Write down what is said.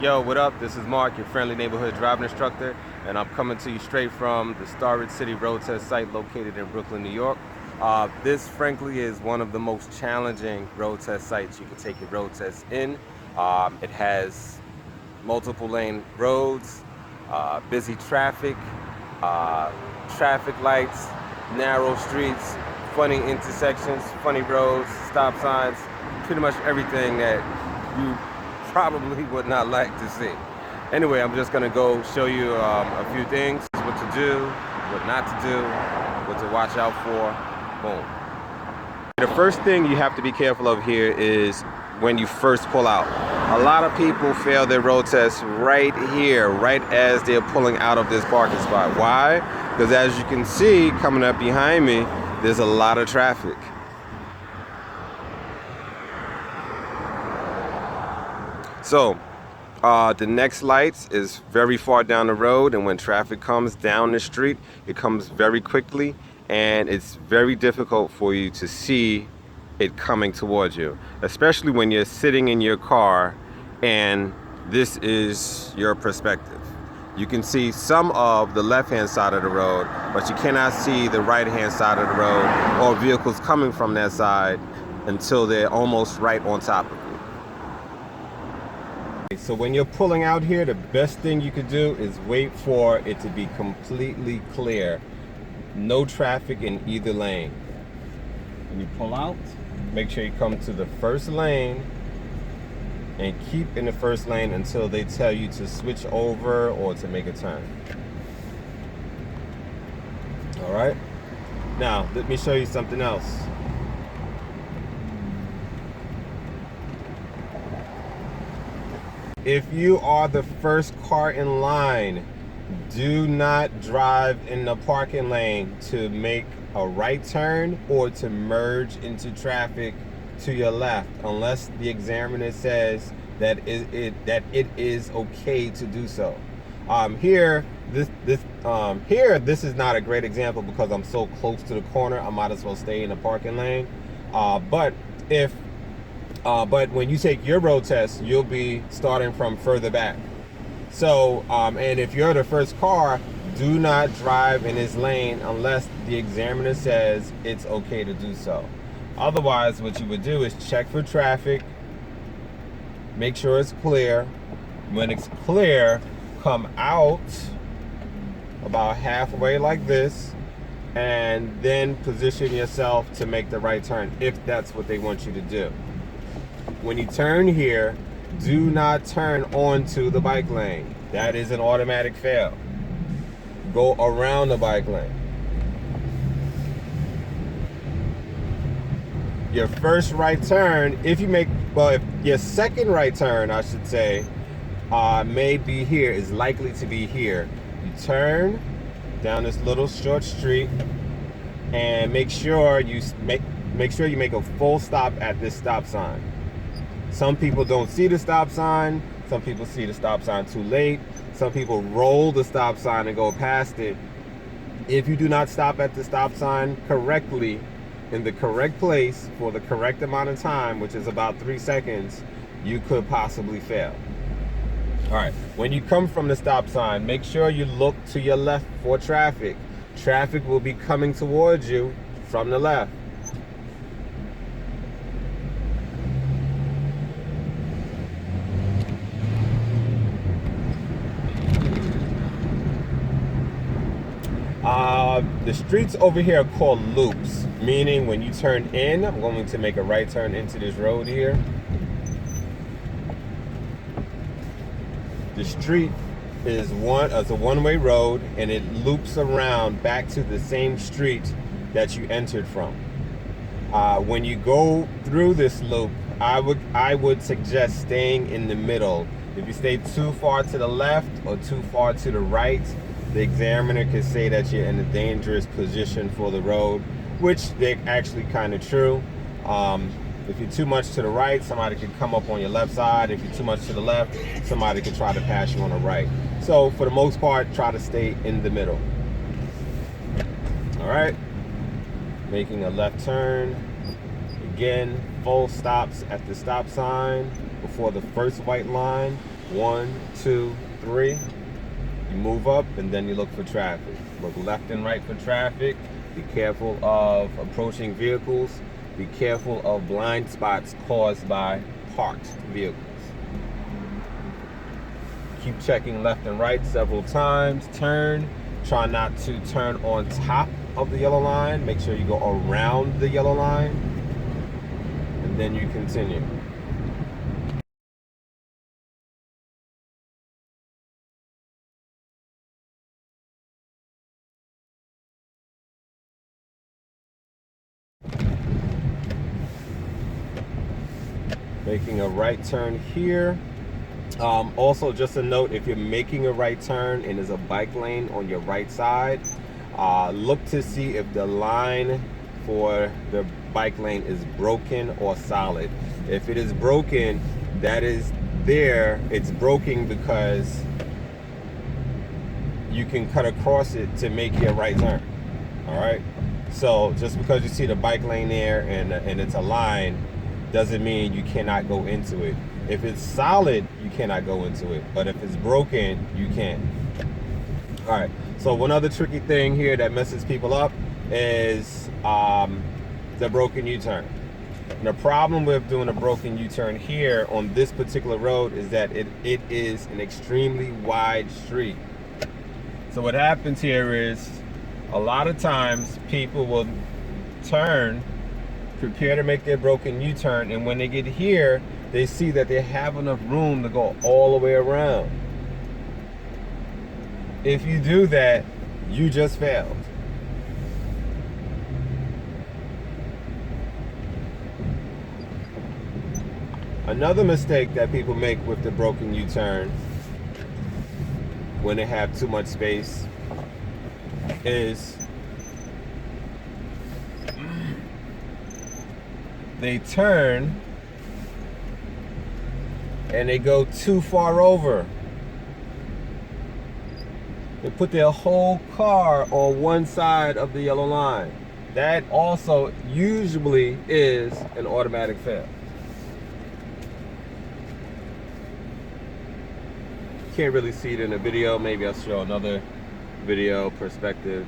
Yo, what up? This is Mark, your friendly neighborhood driving instructor, and I'm coming to you straight from the Starrett City road test site located in Brooklyn, New York. This, frankly, is one of the most challenging road test sites you can take your road test in. It has multiple lane roads, busy traffic, traffic lights, narrow streets, funny intersections, funny roads, stop signs, pretty much everything that you probably would not like to see. Anyway, I'm just gonna go show you a few things, what to do, what not to do, what to watch out for. Boom. The first thing you have to be careful of here is when you first pull out. A lot of people fail their road test right here, right as they're pulling out of this parking spot. Why? Because as you can see, coming up behind me, there's a lot of traffic. So, the next lights is very far down the road, and when traffic comes down the street, it comes very quickly, and it's very difficult for you to see it coming towards you, especially when you're sitting in your car and this is your perspective. You can see some of the left-hand side of the road, but you cannot see the right-hand side of the road or vehicles coming from that side until they're almost right on top of you. So when you're pulling out here, the best thing you could do is wait for it to be completely clear. No traffic in either lane. When you pull out, make sure you come to the first lane and keep in the first lane until they tell you to switch over or to make a turn. All right. Now, let me show you something else. If you are the first car in line, do not drive in the parking lane to make a right turn or to merge into traffic to your left, unless the examiner says that it is okay to do so. Here, this is not a great example because I'm so close to the corner. I might as well stay in the parking lane. But when you take your road test, you'll be starting from further back. So, and if you're the first car, do not drive in this lane unless the examiner says it's okay to do so. Otherwise, what you would do is check for traffic, make sure it's clear. When it's clear, come out about halfway like this, and then position yourself to make the right turn if that's what they want you to do. When you turn here, do not turn onto the bike lane. That is an automatic fail. Go around the bike lane. Your first right turn, if your second right turn, I should say, may be here, is likely to be here. You turn down this little short street and make sure you make a full stop at this stop sign. Some people don't see the stop sign. Some people see the stop sign too late. Some people roll the stop sign and go past it. If you do not stop at the stop sign correctly, in the correct place for the correct amount of time, which is about 3 seconds, you could possibly fail. All right, when you come from the stop sign, make sure you look to your left for traffic. Traffic will be coming towards you from the left. The streets over here are called loops, meaning when you turn in, I'm going to make a right turn into this road here. The street is a one-way road, and it loops around back to the same street that you entered from. When you go through this loop, I would suggest staying in the middle. If you stay too far to the left or too far to the right, the examiner could say that you're in a dangerous position for the road, which they're actually kind of true. If you're too much to the right, somebody could come up on your left side. If you're too much to the left, somebody could try to pass you on the right. So for the most part, try to stay in the middle. All right, making a left turn. Again, full stops at the stop sign before the first white line. 1, 2, 3. You move up and then you look for traffic. Look left and right for traffic. Be careful of approaching vehicles. Be careful of blind spots caused by parked vehicles. Keep checking left and right several times. Turn. Try not to turn on top of the yellow line. Make sure you go around the yellow line. And then you continue. Making a right turn here. Also, just a note, if you're making a right turn and there's a bike lane on your right side, look to see if the line for the bike lane is broken or solid. If it is broken, that is there. It's broken because you can cut across it to make your right turn. All right. So just because you see the bike lane there and it's a line, doesn't mean you cannot go into it. If it's solid, you cannot go into it. But if it's broken, you can. All right. So one other tricky thing here that messes people up is the broken U-turn. And the problem with doing a broken U-turn here on this particular road is that it is an extremely wide street. So what happens here is a lot of times people will turn, prepare to make their broken U-turn, and when they get here, they see that they have enough room to go all the way around. If you do that, you just failed. Another mistake that people make with the broken U-turn when they have too much space is they turn and they go too far over. They put their whole car on one side of the yellow line. That also usually is an automatic fail. Can't really see it in the video. Maybe I'll show another video perspective.